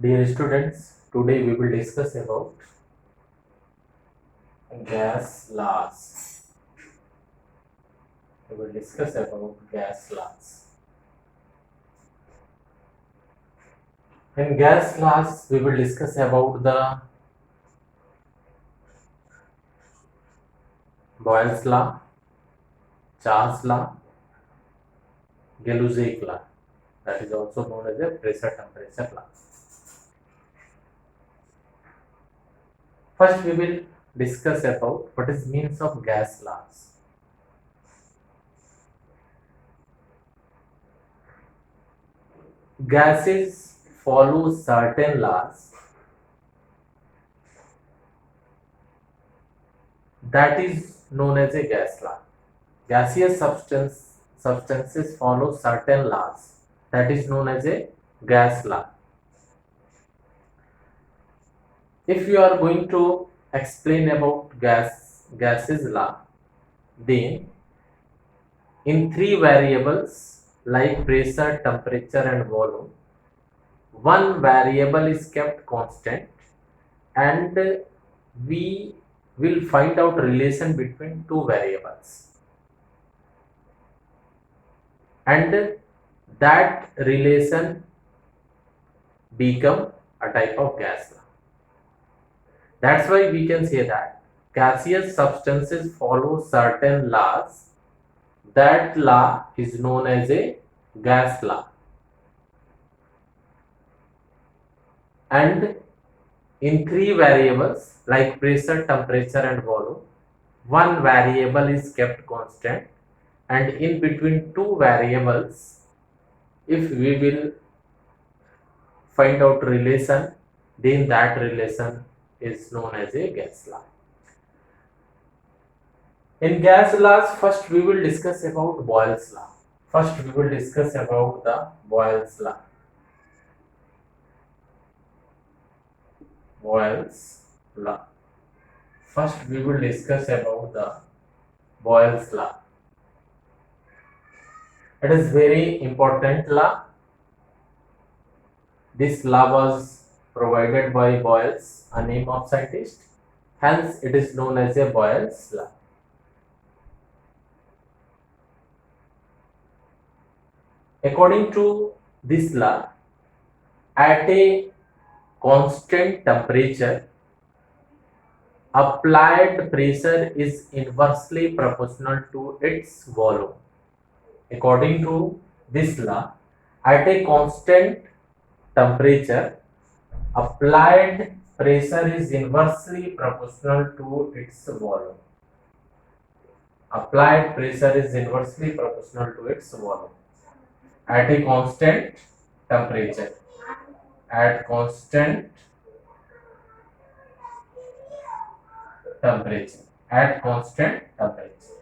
Dear students, today we will discuss about gas laws. We will discuss about gas laws. In gas laws, we will discuss about the Boyle's law, Charles law, Gay-Lussac law. That is also known as a pressure temperature law. First, we will discuss about what is means of gas laws. Gases follow certain laws that is known as a gas law. Gaseous substances follow certain laws that is known as a gas law. If you are going to explain about gases law, then in three variables like pressure, temperature and volume, one variable is kept constant and we will find out relation between two variables, and that relation become a type of gas law. That's why we can say that gaseous substances follow certain laws. That law is known as a gas law. And in three variables like pressure, temperature and volume, one variable is kept constant, and in between two variables, if we will find out relation, then that relation is known as a gas law. In gas laws, first we will discuss about Boyle's law. First we will discuss about the Boyle's law. Boyle's law. First we will discuss about the Boyle's law. It is very important law. This law was provided by Boyle's, a name of scientist. Hence it is known as a Boyle's law. According to this law, at a constant temperature, applied pressure is inversely proportional to its volume. According to this law, at a constant temperature, applied pressure is inversely proportional to its volume. Applied pressure is inversely proportional to its volume at a constant temperature. At constant temperature. At constant temperature,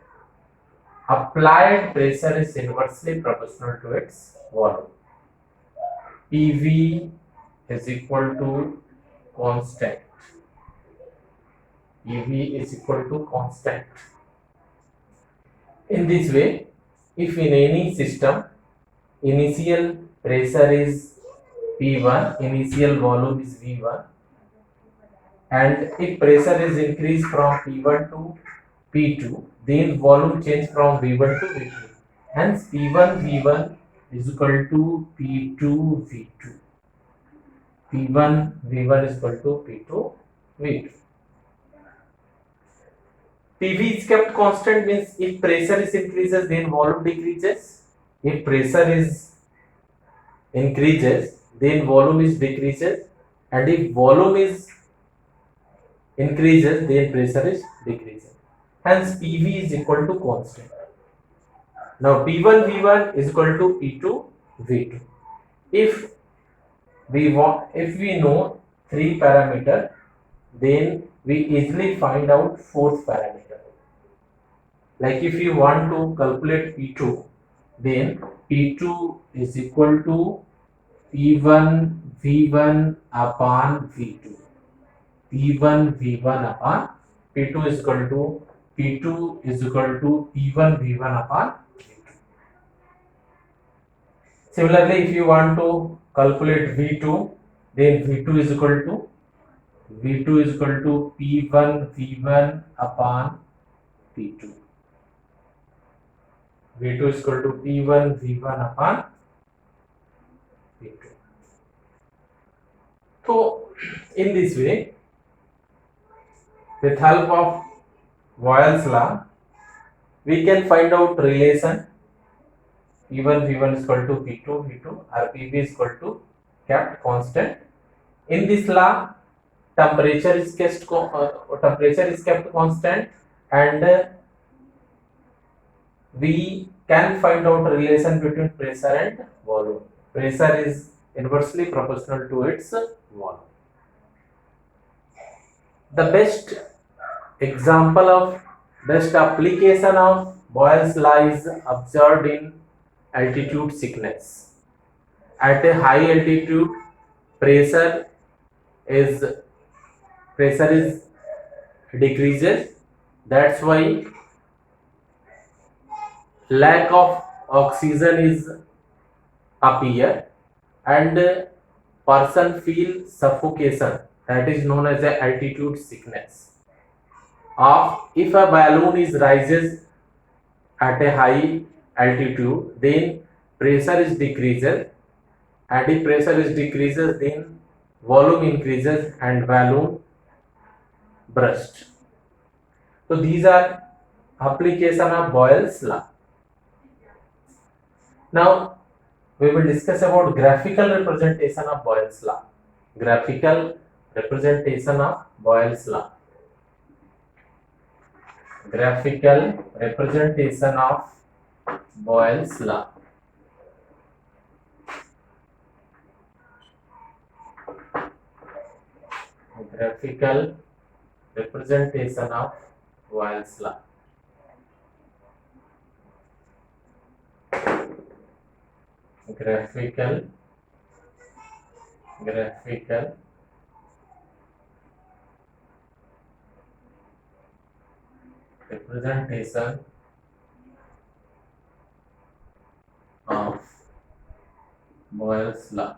applied pressure is inversely proportional to its volume. PV is equal to constant. PV is equal to constant. In this way, if in any system initial pressure is P1, initial volume is V1, and if pressure is increased from P1 to P2, then volume change from V1 to V2. Hence P1 V1 is equal to P2 V2. P1 V1 is equal to P2 V2. PV is kept constant means if pressure is increases then volume decreases. If pressure is increases then volume is decreases, and if volume is increases then pressure is decreases. Hence PV is equal to constant. Now P1 V1 is equal to P2 V2. If we know three parameter, then we easily find out fourth parameter. Like if you want to calculate P2, then P2 is equal to P1 V1 upon V2. P1 V1 upon P2 is equal to P2 is equal to P1 V1 upon V2. Similarly, if you want to calculate V2, then V2 is equal to P1 V1 upon P2. V2 is equal to P1 V1 upon P2. So in this way, with help of Boyle's law, we can find out relation P1 V1 is equal to P2 V2 or PV is equal to kept constant. In this law, temperature is kept constant, and we can find out relation between pressure and volume. Pressure is inversely proportional to its volume. The best application of Boyle's law is observed in altitude sickness. At a high altitude, pressure is decreases. That's why lack of oxygen is appear, and person feel suffocation. That is known as a altitude sickness. If a balloon is rises at a high altitude, then pressure is decreases, and if pressure is decreases, then volume increases and balloon burst. So these are application of Boyle's law. Now we will discuss about graphical representation of Boyle's law. Graphical representation of Boyle's law. Graphical representation of Boyle's law. Graphical representation of Boyle's law. Graphical representation of Boyle's law.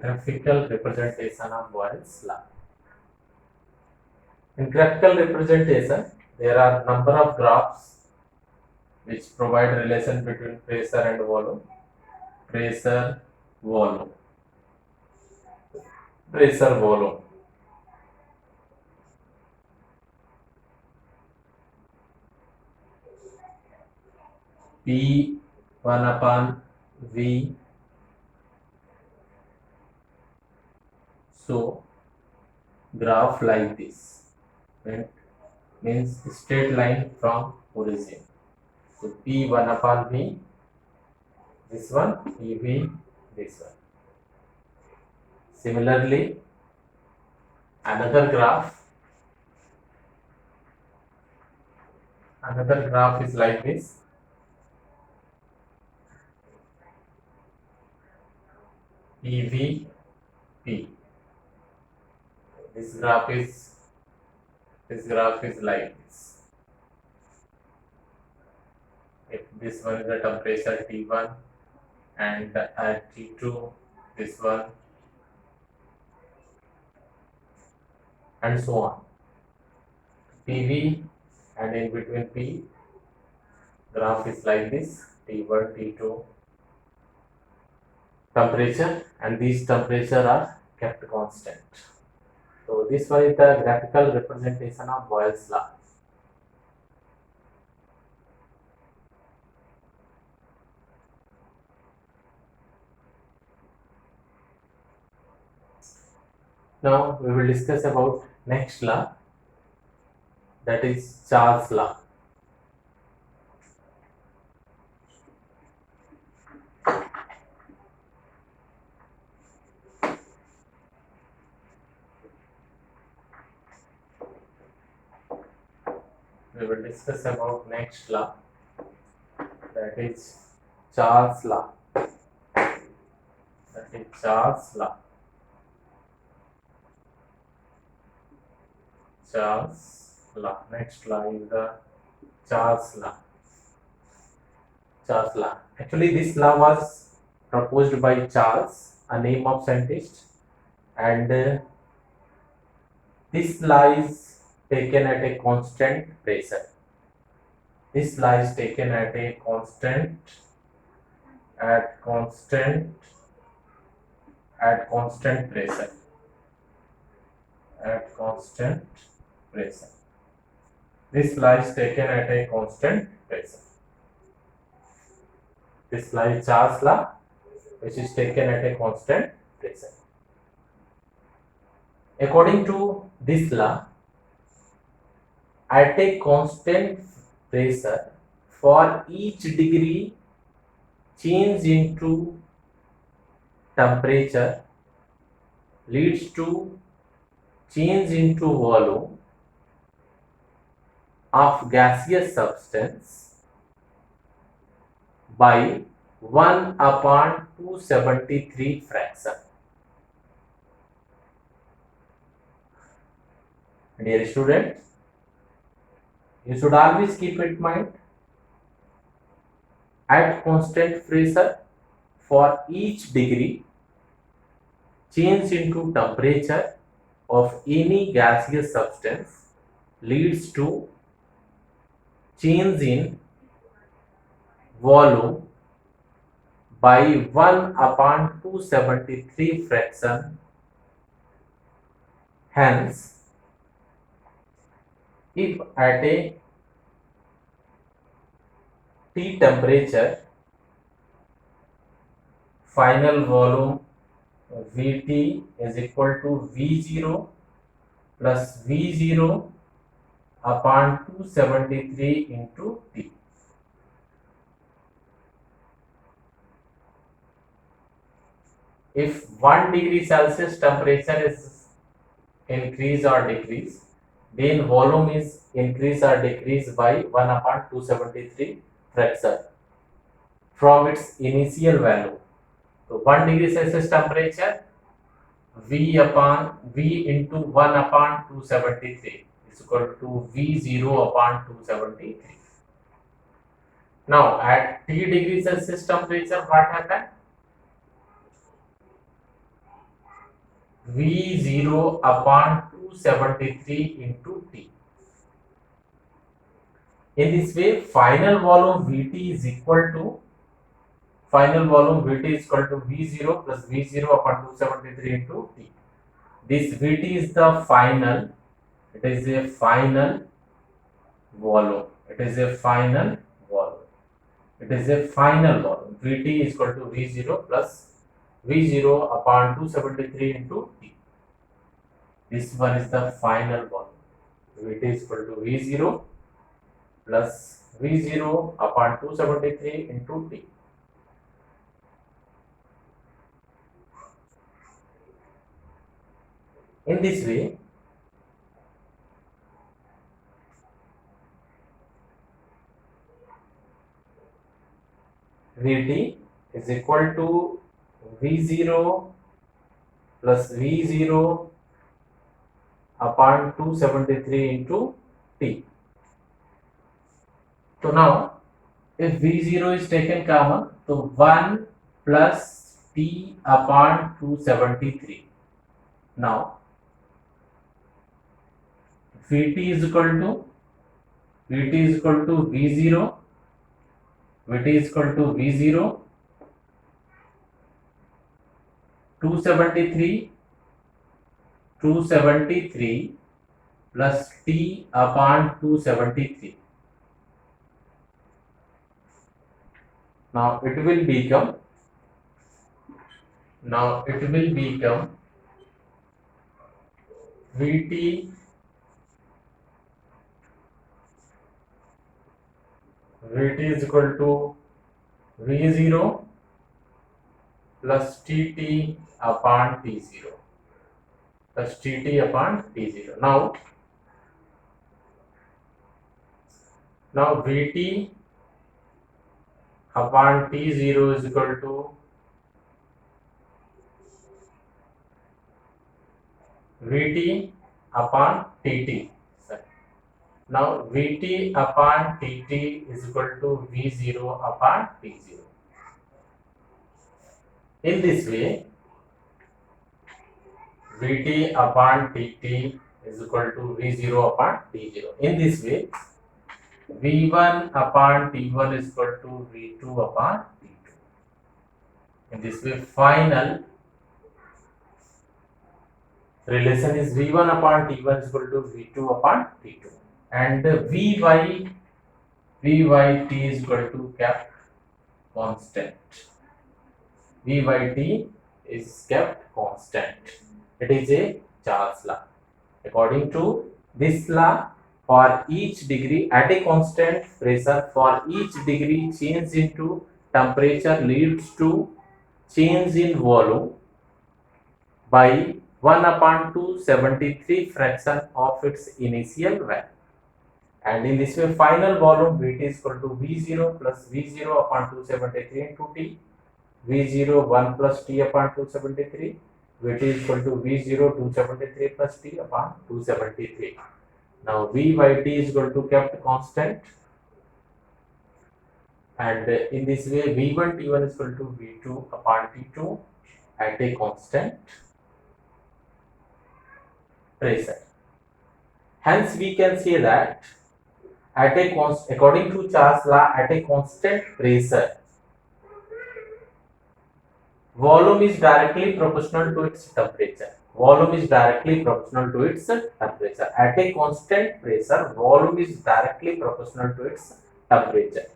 Graphical representation of Boyle's law. In graphical representation, there are number of graphs which provide relation between pressure and volume. Pressure, volume. Pressure, volume. P1 upon V. So graph like this, right? Means straight line from origin. So P1 upon V, this one, PV, this one. Similarly, another graph is like this. PV, P. This graph is like this. If this one is the temperature T1, and at T2 this one, and so on. PV, and in between P, graph is like this, T1, T2, temperature, and these temperature are kept constant. So this one is the graphical representation of Boyle's law. Now we will discuss about next law, that is Charles' law. We will discuss about next law, that is Charles' law. That is Charles' law. Charles' law. Next law is the Charles' law. Charles law. Actually, this law was proposed by Charles, a name of scientist, and this law is taken at a constant pressure. This law is taken at a at constant pressure. At constant pressure. This law is taken at a constant pressure. This law is Charles law, which is taken at a constant pressure. According to this law, at a constant pressure, for each degree change into temperature leads to change into volume of gaseous substance by 1 upon 273 fraction. Dear students, you should always keep in mind, at constant pressure, for each degree change into temperature of any gaseous substance leads to change in volume by 1 upon 273 fraction. Hence, if at a T temperature, final volume Vt is equal to V0 plus V0 upon 273 into T. If 1 degree Celsius temperature is increase or decrease, then volume is increase or decrease by 1 upon 273 fraction from its initial value. So 1 degree Celsius temperature, V into 1 upon 273 is equal to V0 upon 273. Now at T degree Celsius temperature, what happened? V0 upon 273 into T. In this way, final volume Vt is equal to V0 plus V0 upon 273 into T. This Vt is the final, it is a final volume. It is a final volume. It is a final volume. Vt is equal to V0 plus V0 upon 273 into T. This one is the final volume. Vt is equal to V0 plus V0 upon 273 into T. In this way, Vt is equal to V0 plus V0 upon 273 into T. So now, if V0 is taken common, so 1 plus T upon 273. Now, Vt is equal to V0. Vt is equal to V0 273 plus T upon 273. Now it will become Vt is equal to V0 plus Tt upon T0 plus Tt upon T0. Now Vt upon T0 is equal to Vt upon Tt. Now Vt upon Tt is equal to V0 upon T0. In this way, Vt upon Tt is equal to V0 upon T0. In this way, V1 upon T1 is equal to V2 upon T2. In this way, final relation is V1 upon T1 is equal to V2 upon T2. And Vyt is equal to kept constant. Vyt is kept constant. It is a Charles law. According to this law, for each degree at a constant pressure, for each degree change into temperature leads to change in volume by 1 upon 273 fraction of its initial value. And in this way, final volume Vt is equal to V0 plus V0 upon 273 into T, V0 1 plus T upon 273, Vt is equal to V0 273 plus T upon 273. Now Vyt is equal to kept constant, and in this way V1 T1 is equal to V2 upon T2 at a constant pressure. Hence we can say that according to Charles law, at a constant pressure, volume is directly proportional to its temperature. Volume is directly proportional to its temperature. At a constant pressure, volume is directly proportional to its temperature.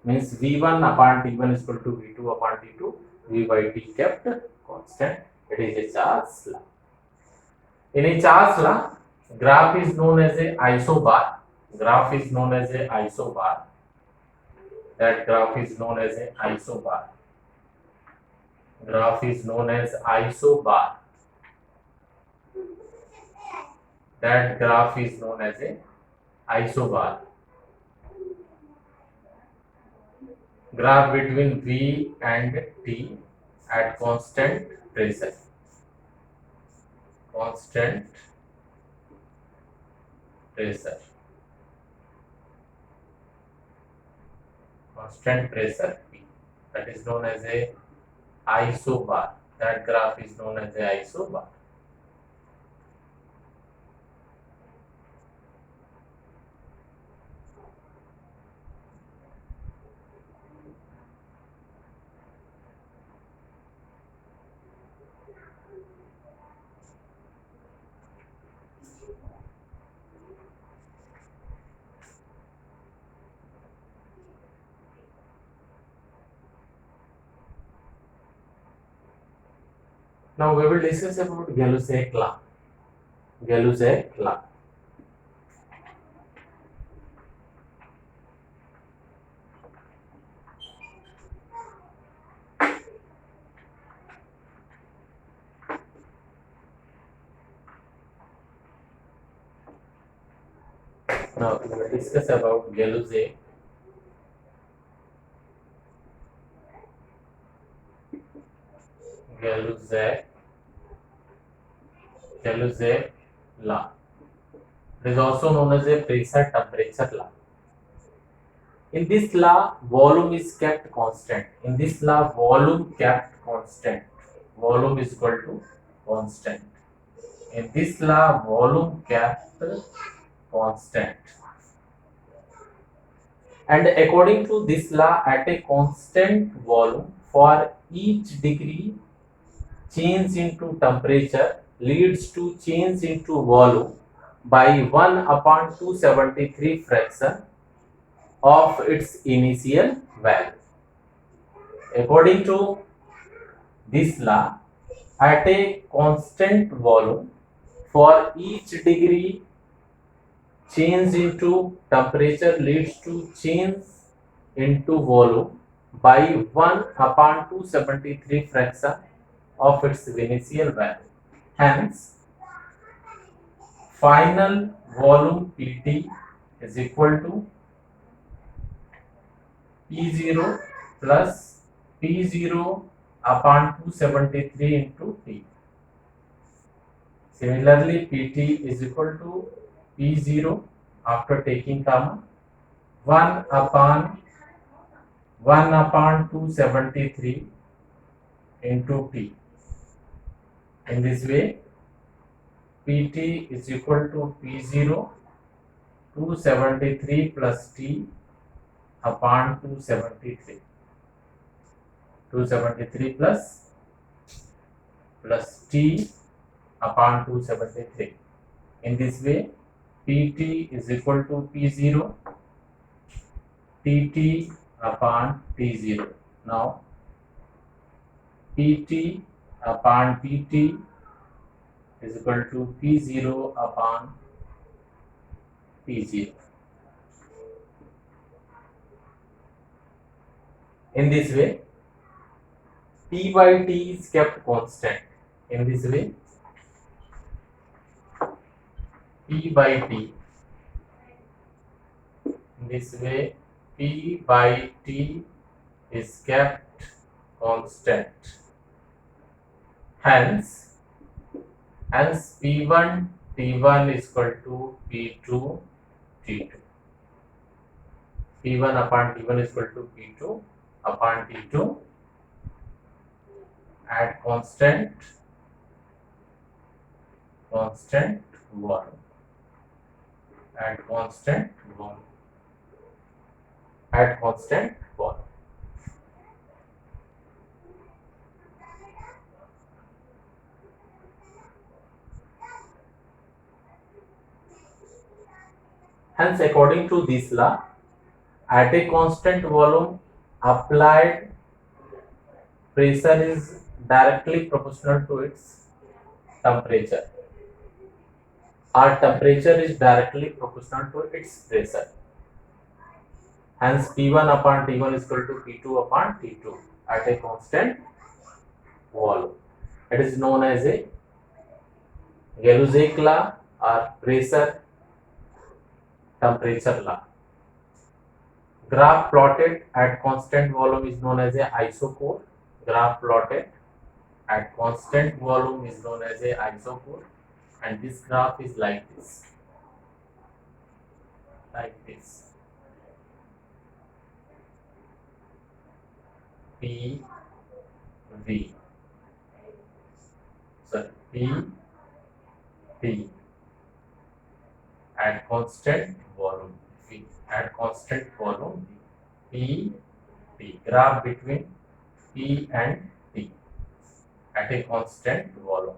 Means V1 upon T1 is equal to V2 upon T2. Vyt kept constant. It is a Charles law. In a Charles law, graph is known as a isobar. Graph is known as a isobar. That graph is known as a isobar. Graph is known as isobar. That graph is known as a isobar. Graph between V and T at constant pressure. Constant pressure. Constant pressure P. That is known as a isobar. That graph is known as a isobar. Now we will discuss about Gay-Lussac law. Gay-Lussac law. Now we will discuss about Gay-Lussac. Gay-Lussac law. It is also known as a pressure temperature law. In this law, volume is kept constant. In this law, volume kept constant. Volume is equal to constant. In this law, volume kept constant. And according to this law, at a constant volume, for each degree change into temperature leads to change into volume by 1 upon 273 fraction of its initial value. According to this law, at a constant volume, for each degree change into temperature leads to change into volume by 1 upon 273 fraction of its initial value. Hence, final volume Pt is equal to P0 plus P0 upon 273 into T. Similarly, Pt is equal to P0 after taking common 1 upon 273 into T. In this way, Pt is equal to P0 273 plus T upon 273. 273 plus T upon 273. In this way, Pt is equal to P0 Tt upon T0. Now, Pt upon Tt is equal to P0 upon T0. In this way, P by T is kept constant. In this way, P by T. In this way, P by T is kept constant. Hence P1 T1 is equal to P2 T2. P1 upon T1 is equal to P2 upon T2 at constant volume. At constant volume. Hence, according to this law, at a constant volume, applied pressure is directly proportional to its temperature. Our temperature is directly proportional to its pressure. Hence, P1 upon T1 is equal to P2 upon T2 at a constant volume. It is known as a Gay-Lussac law or pressure temperature law. Graph plotted at constant volume is known as a isochore. Graph plotted at constant volume is known as a isochore, and this graph is like this. P V. Sorry, P T at constant volume. At constant volume, P T. Graph between P and T at a constant volume.